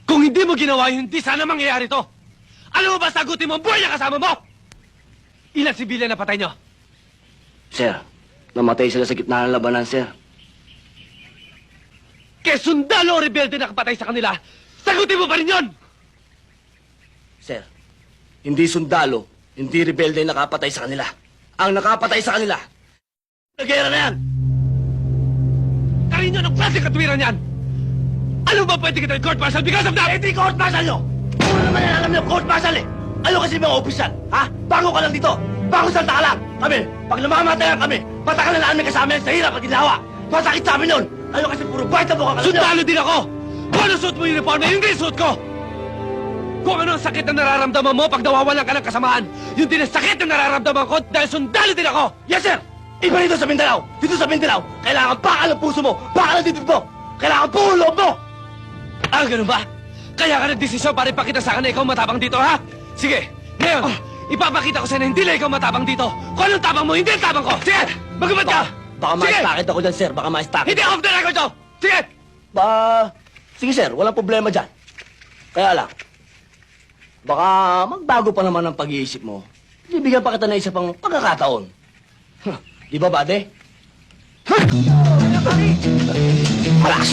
Kung hindi mo ginawa yun, hindi sana mangyayari to. Alam mo ba, sagutin mo ang buhay na kasama mo? Ilan sibilyan na patay nyo? Sir, namatay sila sa gitna ng labanan, sir. Kaya sundalo o rebelde na kapatay sa kanila, sagutin mo pa rin yun! Sir, hindi sundalo, hindi rebelde ang nakapatay sa kanila. Ang nakapatay sa kanila, nagera na yan! Karinyo, anong klase katwiran yan? Ano ba pwede kita court martial because of that? Hindi court martial nyo! Ano naman yan alam nyo, court martial eh! Ano kasi mga opisyal, ha? Bago ka lang dito! Bago salta ka lang! Kami, pag namamatay kami, patakan na namin kasama yan sa hirap at ginawa! Masakit sa amin yun! Ano kasi puro bite na buka ka lang nyo! Sundalo din ako! Kung ano suot mo yung uniform na, yun din suot ko! Kung ano ang sakit na nararamdaman mo pag nawawalan ka ng kasamaan, yun din ang sakit na nararamdaman ko dahil sundalo din ako! Yes, sir! Iba dito sa Mindanao! Dito sa Mindanao, kailangan bakal ang puso mo! Bakal ang dibdib mo! Kailangan buo loob mo! Ah, ganun ba? Kaya ka nagdesisyon para ipakita sa akin na ikaw matapang dito, ha? Sige, ngayon, ipapakita ko sa'yo na hindi na ikaw matapang dito. Kung anong tapang mo, hindi ang tapang ko. Sige, magubad ka! Baka Sige! ma-stakit ako dyan, sir. Baka ma-stakit. Hindi off the record to! Sige! Sige, sir. Walang problema dyan. Kaya lang, baka magbago pa naman ang pag-iisip mo. Bibigyan pa kita na isa pang pagkakataon. Di ba, bade? Halas!